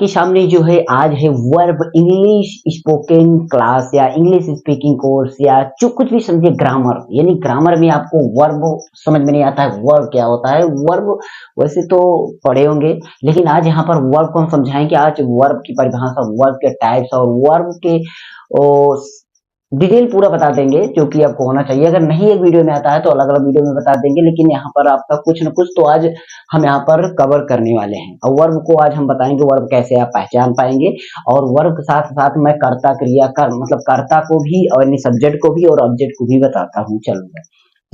आपके सामने जो है आज है वर्ब इंग्लिश स्पोकन क्लास या इंग्लिश स्पीकिंग कोर्स या जो कुछ भी समझिए ग्रामर, यानी ग्रामर में आपको वर्ब समझ में नहीं आता है, वर्ब क्या होता है। वर्ब वैसे तो पढ़े होंगे, लेकिन आज यहाँ पर वर्ब को हम समझाएंगे। आज वर्ब की परिभाषा, वर्ब के टाइप्स और वर्ब के डिटेल पूरा बता देंगे जो कि आपको होना चाहिए। अगर नहीं एक वीडियो में आता है तो अलग अलग वीडियो में बता देंगे, लेकिन यहाँ पर आपका कुछ न कुछ तो आज हम यहाँ पर कवर करने वाले हैं। और वर्ब को आज हम बताएंगे वर्ब कैसे आप पहचान पाएंगे, और वर्ब के साथ साथ मैं कर्ता क्रिया कर मतलब कर्ता को भी और सब्जेक्ट को भी और ऑब्जेक्ट को भी बताता हूँ। चलूंगा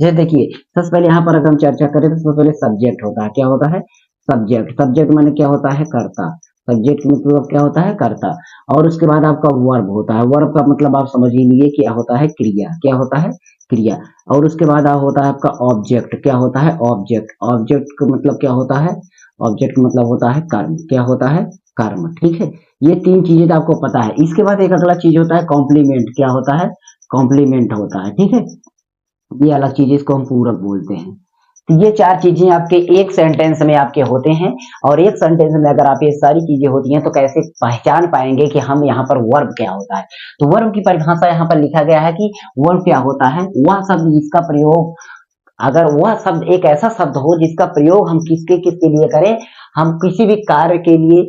जैसे देखिए, सबसे पहले यहाँ पर अगर हम चर्चा करें तो सबसे पहले सब्जेक्ट होता है। क्या होता है? सब्जेक्ट। सब्जेक्ट माने क्या होता है? कर्ता। सब्जेक्ट मतलब क्या होता है? कर्ता। और उसके बाद आपका वर्ब होता है। वर्ब का मतलब आप समझ ही लीजिए क्या होता है? क्रिया। क्या होता है? क्रिया। और उसके बाद होता है आपका ऑब्जेक्ट। क्या होता है? ऑब्जेक्ट। ऑब्जेक्ट का मतलब क्या होता है? ऑब्जेक्ट मतलब होता है कर्म। क्या होता है? कर्म। ठीक है, ये तीन चीजें तो आपको पता है। इसके बाद एक अगला चीज होता है कॉम्प्लीमेंट। क्या होता है? कॉम्प्लीमेंट होता है। ठीक है, ये अलग चीज, इसको हम पूरक बोलते हैं। तो ये चार चीजें आपके एक सेंटेंस में आपके होते हैं, और एक सेंटेंस में अगर आप ये सारी चीजें होती हैं तो कैसे पहचान पाएंगे कि हम यहाँ पर वर्ब क्या होता है। तो वर्ब की परिभाषा यहाँ पर लिखा गया है कि वर्ब क्या होता है? वह शब्द जिसका प्रयोग, अगर वह शब्द एक ऐसा शब्द हो जिसका प्रयोग हम किसके किसके लिए करें, हम किसी भी कार्य के लिए,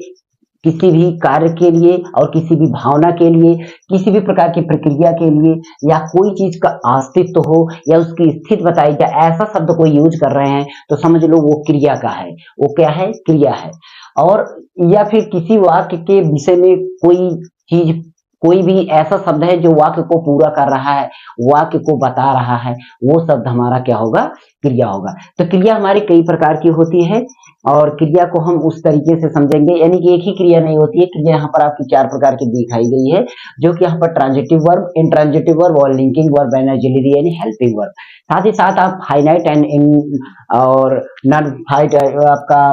किसी भी कार्य के लिए और किसी भी भावना के लिए, किसी भी प्रकार की प्रक्रिया के लिए, या कोई चीज का अस्तित्व हो या उसकी स्थिति बताई जाए, ऐसा शब्द को यूज कर रहे हैं तो समझ लो वो क्रिया का है। वो क्या है? क्रिया है। और या फिर किसी वाक्य के विषय में कोई चीज, कोई भी ऐसा शब्द है जो वाक्य को पूरा कर रहा है, वाक्य को बता रहा है, वो शब्द हमारा क्या होगा? क्रिया होगा। तो क्रिया हमारी कई प्रकार की होती है, और क्रिया को हम उस तरीके से समझेंगे, यानी कि एक ही क्रिया नहीं होती है। क्रिया यहाँ पर आपकी चार प्रकार की दिखाई गई है, जो कि यहाँ पर ट्रांजिटिव वर्ब, इंट्रांजिटिव वर्ब और लिंकिंग वर्ब, ऑक्सिलरी यानी हेल्पिंग वर्ब। साथ ही साथ आप फाइनाइट एंड इन और नॉन फाइनाइट आपका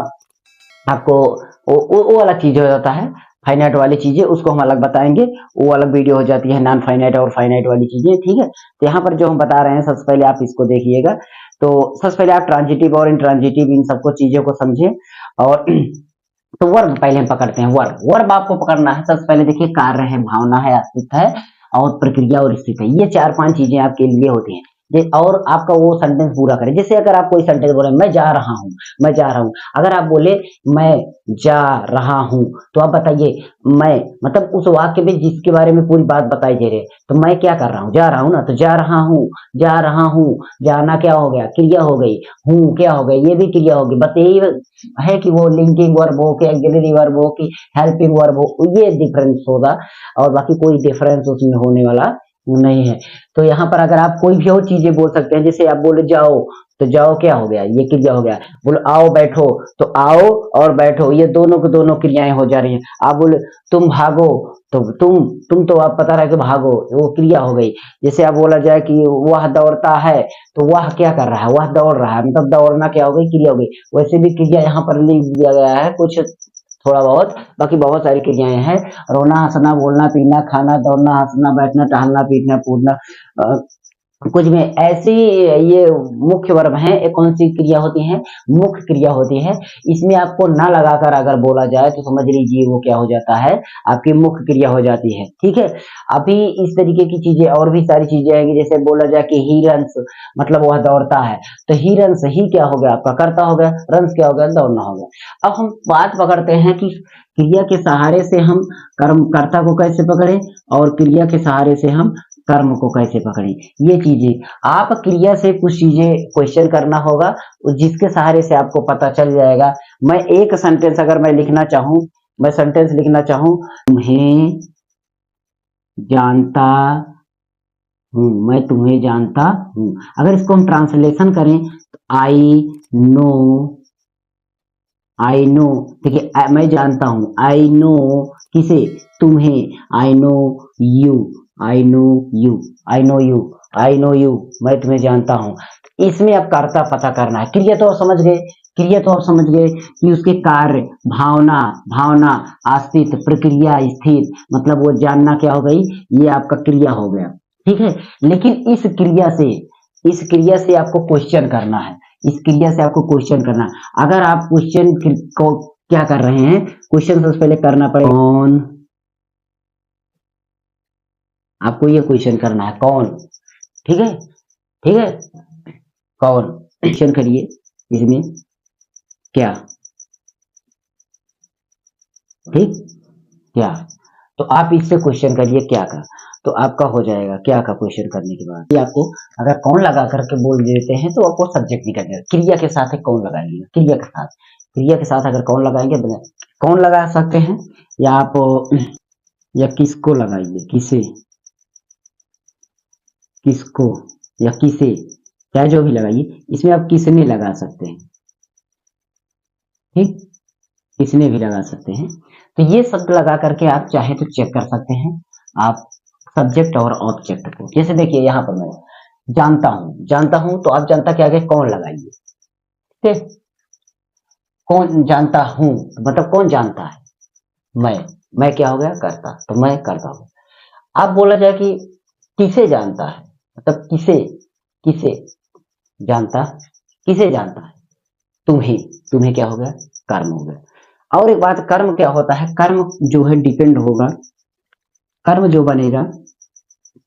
आपको वो वाला चीज हो जाता है। फाइनाइट वाली चीजें उसको हम अलग बताएंगे, वो अलग वीडियो हो जाती है, नॉन फाइनाइट और फाइनाइट वाली चीजें। ठीक है, तो यहाँ पर जो हम बता रहे हैं सबसे पहले आप इसको देखिएगा। तो सबसे पहले आप ट्रांजिटिव और इंट्रांजिटिव इन सबको चीजों को समझें। और तो वर्ब पहले हम पकड़ते हैं। वर्ब वर्ब आपको पकड़ना है। सबसे पहले देखिए, कार्य है, भावना है, अस्तित्व है और प्रक्रिया और स्थिति है। ये चार पांच चीजें आपके लिए होती हैं। और आपका वो सेंटेंस पूरा करें। जैसे अगर आप कोई सेंटेंस बोले मैं जा रहा हूँ, मैं जा रहा हूँ, अगर आप बोले मैं जा रहा हूँ, तो आप बताइए मैं मतलब उस वाक्य में जिसके बारे में पूरी बात बताई दे रहे, तो मैं क्या कर रहा हूँ? जा रहा हूँ ना। तो जा रहा हूँ, जा रहा हूँ, जाना क्या हो गया? क्रिया हो गई। हूँ क्या हो गया? ये भी क्रिया होगी। बस यही है कि वो लिंकिंग वर्ब हो कि ऑक्सिलरी वर्ब हो कि हेल्पिंग वर्ब हो, ये डिफरेंस होगा, और बाकी कोई डिफरेंस उसमें होने वाला नहीं है। तो यहाँ पर अगर आप कोई भी और चीजें बोल सकते हैं, जैसे आप बोले जाओ, तो जाओ क्या हो गया? ये क्रिया हो गया। बोलो आओ बैठो, तो आओ और बैठो ये दोनों को दोनों क्रियाएं हो जा रही हैं। आप बोले तुम भागो, तो तुम तो आप पता रहा कि भागो, वो क्रिया हो गई। जैसे आप बोला जाए कि वह दौड़ता है, तो वह क्या कर रहा है? वह दौड़ रहा है, मतलब दौड़ना क्या हो गई? क्रिया हो गई। वैसे भी क्रिया यहाँ पर लिख दिया गया है कुछ थोड़ा बहुत, बाकी बहुत सारी क्रियाएं हैं। रोना, हंसना, बोलना, पीना, खाना, दौड़ना, हंसना, बैठना, टहलना, पीटना, कूदना, कुछ में ऐसी ये मुख्य वर्ब हैं। एक कौन सी क्रिया होती है? मुख्य क्रिया होती है। इसमें आपको ना लगाकर अगर बोला जाए तो समझ लीजिए वो क्या हो जाता है? आपकी मुख्य क्रिया हो जाती है। ठीक है, अभी इस तरीके की चीजें और भी सारी चीजें आएंगी। जैसे बोला जाए कि ही रन्स, मतलब वह दौड़ता है, तो ही रन्स, ही क्या हो गया? आपका कर्ता हो गया, रन्स क्या हो गया? दौड़ना हो गया। अब हम बात पकड़ते हैं कि क्रिया के सहारे से हम कर्म कर्ता को कैसे पकड़े, और क्रिया के सहारे से हम कर्म को कैसे पकड़े। ये चीजें आप क्रिया से कुछ चीजें क्वेश्चन करना होगा, जिसके सहारे से आपको पता चल जाएगा। मैं एक सेंटेंस अगर मैं लिखना चाहूं, मैं सेंटेंस लिखना चाहूं, तुम्हें जानता हूं, मैं तुम्हें जानता हूं। अगर इसको हम ट्रांसलेशन करें तो आई नो, देखिए मैं जानता हूं, आई नो किसे? तुम्हें। I know you, I know you, I know you, I know you, मैं तुम्हें जानता हूं। इसमें अब कर्ता पता करना है। क्रिया तो आप समझ गए, क्रिया तो आप समझ गए कि उसके कार्य, भावना, भावना, अस्तित्व, प्रक्रिया, स्थित, मतलब वो जानना क्या हो गई? ये आपका क्रिया हो गया। ठीक है, लेकिन इस क्रिया से आपको क्वेश्चन करना है। इस क्रिया से आपको क्वेश्चन करना। अगर आप क्वेश्चन को क्या कर रहे हैं, क्वेश्चन सबसे पहले करना पड़ेगा कौन, आपको ये क्वेश्चन करना है कौन, ठीक है, ठीक है, कौन क्वेश्चन करिए इसमें क्या, ठीक, क्या, तो आप इससे क्वेश्चन करिए क्या का, तो आपका हो जाएगा क्या का क्वेश्चन करने के बाद ये आपको अगर कौन लगा करके बोल देते हैं तो आपको सब्जेक्ट निकल जाएगा, क्रिया के साथ है कौन लगाएंगे, क्रिया के साथ, क्रिया के साथ अगर कौन लगाएंगे, कौन लगा सकते हैं, या आप या किसको लगाइए, किसे, किसको या किसे, चाहे जो भी लगाइए, इसमें आप किसने लगा सकते हैं, ठीक, किसने भी लगा सकते हैं, तो ये शब्द लगा करके आप चाहे तो चेक कर सकते हैं आप सब्जेक्ट और ऑब्जेक्ट को। जैसे देखिए यहाँ पर मैं जानता हूं तो आप जानता के आगे कौन लगाइए, ठीक, कौन जानता हूं मतलब कौन जानता है, मैं क्या हो गया करता, तो मैं करता हूं। आप बोला जाए कि किसे जानता है, मतलब किसे, किसे जानता, किसे जानता है, तुम्हें, तुम्हें क्या हो गया, कर्म हो गया। और एक बात, कर्म क्या होता है, कर्म जो है डिपेंड होगा, कर्म जो बनेगा,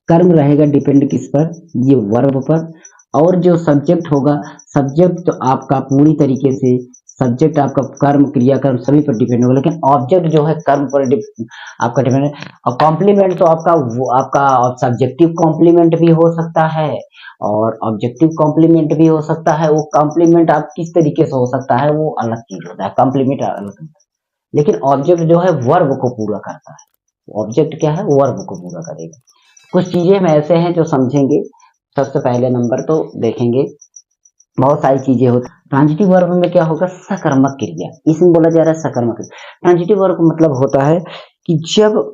कर्म रहेगा डिपेंड किस पर, ये वर्ब पर, और जो सब्जेक्ट होगा, सब्जेक्ट तो आपका पूरी तरीके से सब्जेक्ट आपका कर्म क्रिया कर्म सभी पर डिपेंड होगा, लेकिन ऑब्जेक्ट जो है कर्म पर आपका डिपेंड है। और कॉम्प्लीमेंट तो आपका सब्जेक्टिव कॉम्प्लीमेंट भी हो सकता है और ऑब्जेक्टिव कॉम्प्लीमेंट भी हो सकता है। वो कॉम्प्लीमेंट आप किस तरीके से हो सकता है वो अलग चीज होता है, कॉम्प्लीमेंट अलग होता है, लेकिन ऑब्जेक्ट जो है वर्ब को पूरा करता है, ऑब्जेक्ट क्या है, वर्ब को पूरा करेगा। कुछ चीजें हम ऐसे हैं जो समझेंगे, सबसे पहले नंबर तो देखेंगे, बहुत सारी चीजें होती। ट्रांजिटिव वर्ब में क्या होगा, सकर्मक क्रिया, इसमें बोला जा रहा है सकर्मक क्रिया। ट्रांजिटिव वर्ब का मतलब होता है कि जब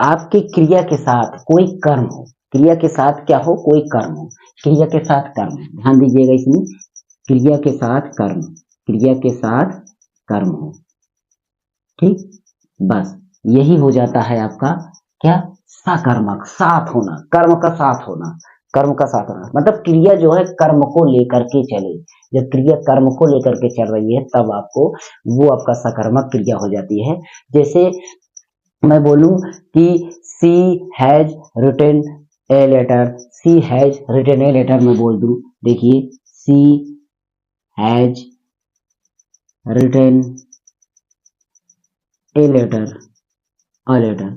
आपके क्रिया के साथ कोई कर्म हो, क्रिया के साथ क्या हो, कोई कर्म हो, क्रिया के साथ कर्म, ध्यान दीजिएगा इसमें, क्रिया के साथ कर्म, क्रिया के साथ कर्म हो, ठीक, बस यही हो जाता है आपका क्या, सकर्मक, साथ होना, कर्म का साथ होना, कर्म का साथ होना, मतलब क्रिया जो है कर्म को लेकर के चले, जब क्रिया कर्म को लेकर के चल रही है तब आपको वो आपका सकर्मक क्रिया हो जाती है। जैसे मैं बोलूं कि she has written a letter, she has written a letter, मैं बोल दूं, देखिए she has written a letter, a letter,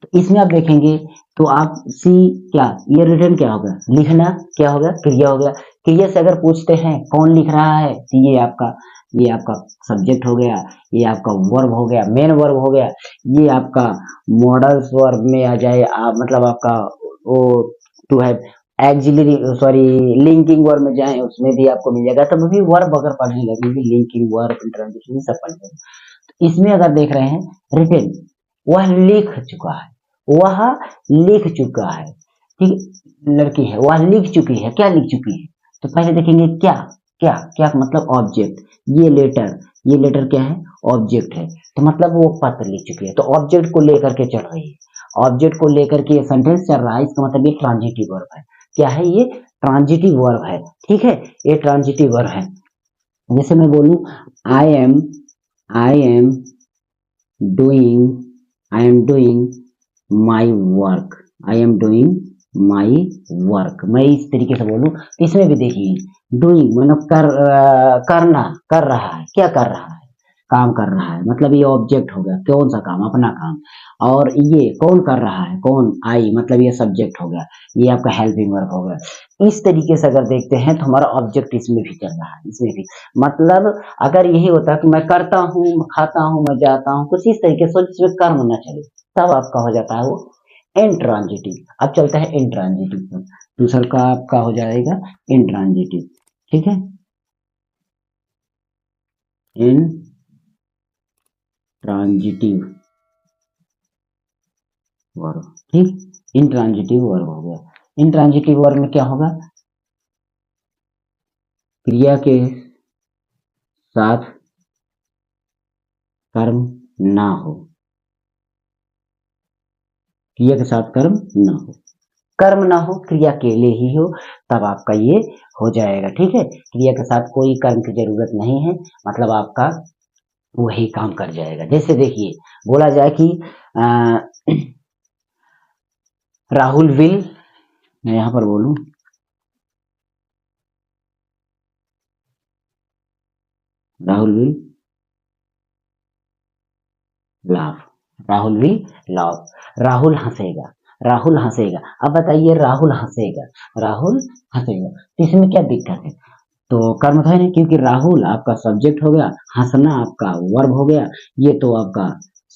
तो इसमें आप देखेंगे तो आप सी क्या, ये रिटर्न क्या होगा, लिखना, क्या होगा, क्रिया हो गया। क्रिया से अगर पूछते हैं कौन लिख रहा है तो ये आपका सब्जेक्ट हो गया, ये आपका वर्ब हो गया, मेन वर्ब हो गया, ये आपका मॉडल्स वर्ब में आ जाए, मतलब आपका वो to have auxiliary sorry linking verb में जाए उसमें भी आपको मिल जाएगा, तब भी वर्ब अगर पढ़ने लगेंगे लिंकिंग वर्ब इंटरजेक्शन सब पढ़ जाएंगे। इसमें अगर देख रहे हैं रिटन, वह लिख चुका है, वह लिख चुका है, ठीक, लड़की है वह लिख चुकी है, क्या लिख चुकी है, तो पहले देखेंगे क्या, क्या क्या मतलब ऑब्जेक्ट, ये लेटर क्या है, ऑब्जेक्ट है, तो मतलब वो पत्र लिख चुकी है, तो ऑब्जेक्ट को लेकर के चल रही है, ऑब्जेक्ट को लेकर के सेंटेंस चल रहा है, इसका मतलब ये ट्रांजिटिव वर्ब है, क्या है ये, ट्रांजिटिव वर्ब है, ठीक है, ये ट्रांजिटिव वर्ब है। जैसे मैं बोलूं I am doing, I am doing my work, I am doing my work, मैं इस तरीके से बोलूं तो इसमें भी देखिए डूइंग मतलब करना, कर रहा है, क्या कर रहा है, काम कर रहा है, मतलब ये ऑब्जेक्ट हो गया, कौन सा काम, अपना काम, और ये कौन कर रहा है, कौन, आई, मतलब ये सब्जेक्ट हो गया, ये आपका हेल्पिंग वर्ब हो गया। इस तरीके से अगर देखते हैं तो हमारा ऑब्जेक्ट इसमें भी चल रहा है, इसमें भी, मतलब अगर यही होता कि मैं करता हूँ, मैं खाता हूँ, मैं जाता हूँ, कुछ इस तरीके से जिसमें कर्म न चले, तब आपका हो जाता है वो इंट्रांजिटिव। अब चलता है इंट्रांजिटिव पर, दूसरा का आपका हो जाएगा इंट्रांजिटिव, ठीक है, इंट्रांजिटिव वर्ब, ठीक, इंट्रांजिटिव वर्ब हो गया। इंट्रांजिटिव वर्ब में क्या होगा, क्रिया के साथ कर्म ना हो, क्रिया के साथ कर्म ना हो, कर्म ना हो, क्रिया अकेले ही हो, तब आपका ये हो जाएगा, ठीक है, क्रिया के साथ कोई कर्म की जरूरत नहीं है, मतलब आपका वही काम कर जाएगा। जैसे देखिए बोला जाए कि अ, राहुल विल, मैं यहाँ पर बोलूं Rahul will laugh, Rahul will laugh, Rahul हंसेगा, राहुल हंसेगा। अब बताइए राहुल हंसेगा, राहुल हंसेगा, तो इसमें क्या दिक्कत है? तो कर्म था नहीं, क्योंकि राहुल आपका सब्जेक्ट हो गया, हंसना आपका वर्ब हो गया, ये तो आपका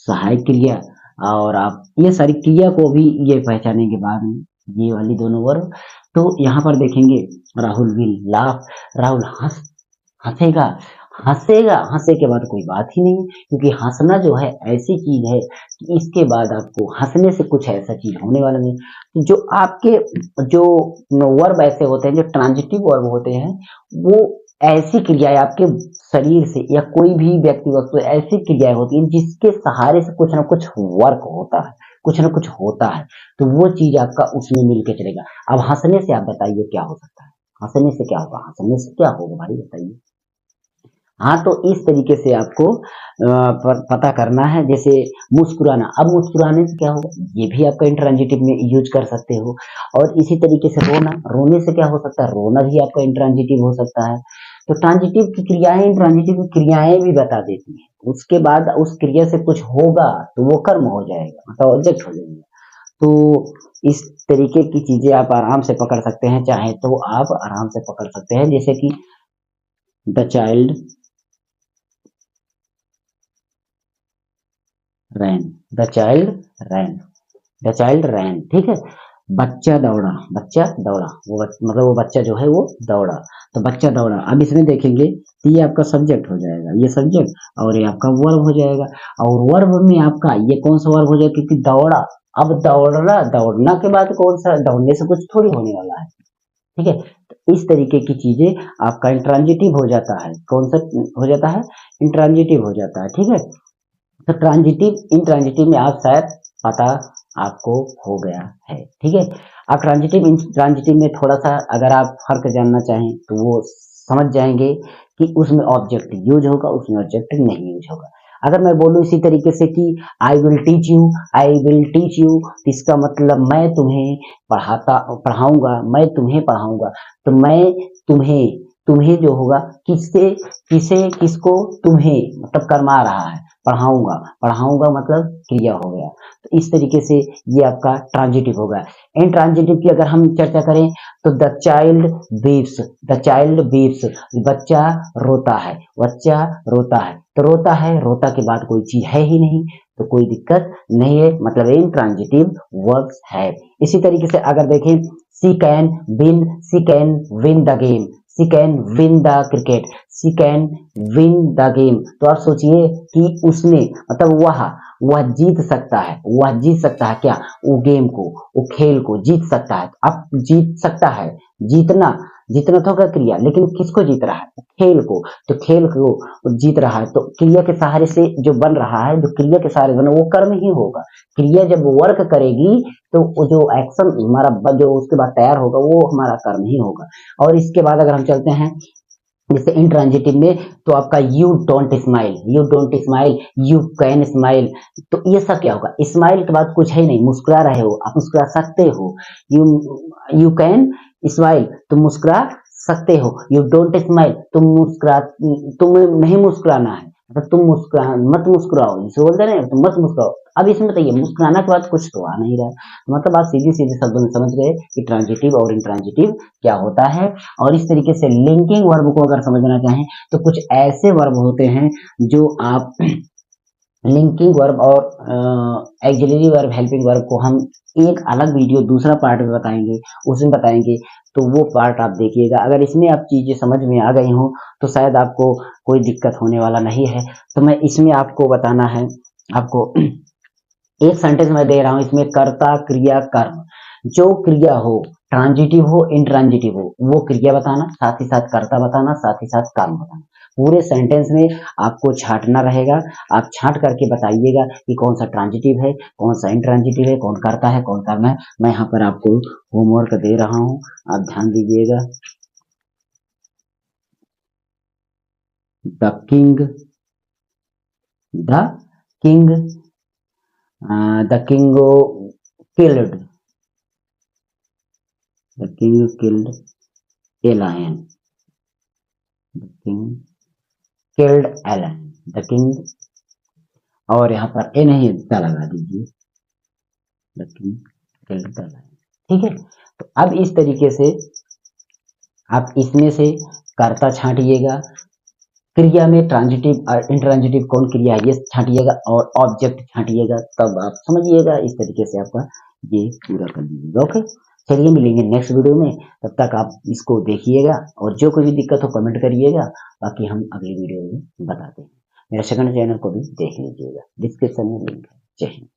सहायक क्रिया। और आप ये सारी क्रिया को भी ये पहचानेंगे बाद में, ये वाली दोनों वर्ब। तो यहाँ पर देखेंगे राहुल विल लाफ, राहुल हंसेगा, हंसेगा, हंसे के बाद कोई बात ही नहीं, क्योंकि हंसना जो है ऐसी चीज है कि इसके बाद आपको हंसने से कुछ ऐसा चीज होने वाला नहीं। जो आपके जो वर्ब ऐसे होते हैं, जो ट्रांजिटिव वर्ब होते हैं, वो ऐसी क्रियाएं आपके शरीर से या कोई भी व्यक्ति वस्तु ऐसी क्रियाएं होती हैं जिसके सहारे से कुछ ना कुछ वर्क होता है, कुछ ना कुछ होता है, तो वो चीज आपका उसमें मिलके चलेगा। अब हंसने से आप बताइए क्या हो सकता है? हंसने से क्या होगा? हंसने से क्या होगा भाई बताइए? हाँ, तो इस तरीके से आपको पता करना है। जैसे मुस्कुराना, अब मुस्कुराने से क्या होगा? ये भी आपका इंट्रांजिटिव में यूज कर सकते हो। और इसी तरीके से रोना, रोने से क्या हो सकता है? रोना भी आपका इंट्रांजिटिव हो सकता है। तो ट्रांजिटिव की क्रियाएं इंट्रांजिटिव की क्रियाएं भी बता देती हैं। उसके बाद उस क्रिया से कुछ होगा तो वो कर्म हो जाएगा, मतलब ऑब्जेक्ट हो जाएगा। तो इस तरीके की चीजें आप आराम से पकड़ सकते हैं, चाहे तो आप आराम से पकड़ सकते हैं। जैसे कि the child ran, the child ran, the child ran, ठीक है। बच्चा दौड़ा, बच्चा दौड़ा, मतलब वो बच्चा जो है वो दौड़ा, तो बच्चा दौड़ा। अब इसमें देखेंगे तो ये आपका सब्जेक्ट हो जाएगा, ये सब्जेक्ट, और ये आपका वर्ब हो जाएगा। और वर्ब में आपका ये कौन सा वर्ब हो जाएगा? क्योंकि दौड़ा, अब दौड़ना, दौड़ना के बाद कौन सा, दौड़ने से कुछ थोड़ी होने वाला है, ठीक है। तो इस तरीके की चीजें आपका इंट्रांजिटिव हो जाता है। कौन सा हो जाता है? इंट्रांजिटिव हो जाता है, ठीक है। तो ट्रांजिटिव इंट्रांजिटिव में आप शायद पता आपको हो गया है, ठीक है। अब ट्रांजिटिव इंट्रांजिटिव में थोड़ा सा अगर आप फर्क जानना चाहें तो वो समझ जाएंगे कि उसमें ऑब्जेक्ट यूज होगा, उसमें ऑब्जेक्ट नहीं यूज होगा। अगर मैं बोलूं इसी तरीके से कि I will teach you, I will teach you, तो इसका मतलब मैं तुम्हें पढ़ाऊंगा, मैं तुम्हें पढ़ाऊंगा। तो मैं तुम्हें, तुम्हें जो होगा किससे, किसे, किसको? तुम्हें, मतलब कर्मा रहा है, पढ़ाऊंगा, पढ़ाऊंगा मतलब क्रिया हो गया। तो इस तरीके से ये आपका ट्रांजिटिव होगा। इंट्रांजिटिव की अगर हम चर्चा करें तो the child weeps, the child weeps, बच्चा रोता है, बच्चा रोता है। तो रोता है, रोता के बाद कोई चीज है ही नहीं, तो कोई दिक्कत नहीं है, मतलब इंट्रांजिटिव वर्ब्स है। इसी तरीके से अगर देखें she can win, she can win the game, she can win the cricket, she can win the game. तो आप सोचिए कि उसने, मतलब वह जीत सकता है, वह जीत सकता है क्या? वो गेम को, वो खेल को जीत सकता है। अब जीत सकता है, जीतना, जीतना तो होगा क्रिया, लेकिन किसको जीत रहा है? खेल को। तो खेल को जीत रहा है, तो क्रिया के सहारे से जो बन रहा है, जो क्रिया के सहारे बना वो कर्म ही होगा। क्रिया जब वर्क करेगी तो वो जो एक्शन हमारा जो उसके बाद तैयार होगा वो हमारा कर्म ही होगा। और इसके बाद अगर हम चलते हैं जैसे इंट्रांजिटिव में, तो आपका you don't smile, you don't smile, you can smile. तो ये सब क्या होगा? स्माइल के बाद कुछ है नहीं, मुस्कुरा रहे हो, आप मुस्कुरा सकते हो। यू यू कैन स्माइल, तुम मुस्कुरा सकते हो। यू डोंट स्माइल, तुम्हें नहीं मुस्कुराना है, मतलब तुम मुस्कुरा मत मुस्कुराओ, जिसे बोलते हैं ना तुम मत मुस्कुराओ। अब इसमें बताइए मुस्कुराना के बाद कुछ तो आ नहीं रहा है, मतलब आप सीधे सीधे शब्दों में समझ गए कि ट्रांजिटिव और इंट्रांजिटिव क्या होता है। और इस तरीके से लिंकिंग वर्ब को अगर समझना चाहें तो कुछ ऐसे वर्ब होते हैं जो आप लिंकिंग वर्ब और एक्सिलरी वर्ब, हेल्पिंग वर्ब को हम एक अलग वीडियो दूसरा पार्ट में बताएंगे, उसमें बताएंगे। तो वो पार्ट आप देखिएगा। अगर इसमें आप चीजें समझ में आ गई हो तो शायद आपको कोई दिक्कत होने वाला नहीं है। तो मैं इसमें आपको बताना है, आपको एक सेंटेंस में दे रहा हूं, इसमें कर्ता क्रिया कर्म, जो क्रिया हो, ट्रांजिटिव हो इंट्रांजिटिव हो, वो क्रिया बताना, साथ ही साथ कर्ता बताना, साथ ही साथ कर्म बताना। पूरे सेंटेंस में आपको छांटना रहेगा। आप छांट करके बताइएगा कि कौन सा ट्रांजिटिव है, कौन सा इंट्रांजिटिव है, कौन कर्ता है, कौन कर्म है। मैं यहाँ पर आपको होमवर्क दे रहा हूँ, आप ध्यान दीजिएगा। The king the king killed a lion, the king killed a lion, the king, और यहाँ पर ए नहीं द लगा दीजिए, the king killed the lion. ठीक है, तो अब इस तरीके से आप इसमें से कर्ता छांटिएगा, क्रिया में ट्रांजिटिव और इंट्रांजिटिव कौन क्रिया है ये छांटिएगा, और ऑब्जेक्ट छांटिएगा, तब आप समझिएगा। इस तरीके से आपका ये पूरा कर लीजिएगा। ओके, चलिए मिलेंगे नेक्स्ट वीडियो में, तब तक आप इसको देखिएगा और जो कोई भी दिक्कत हो कमेंट करिएगा, बाकी हम अगली वीडियो में बताते हैं। मेरा सेकंड चैनल को भी देख लीजिएगा, डिस्क्रिप्शन में लिंक है। जय हिंद।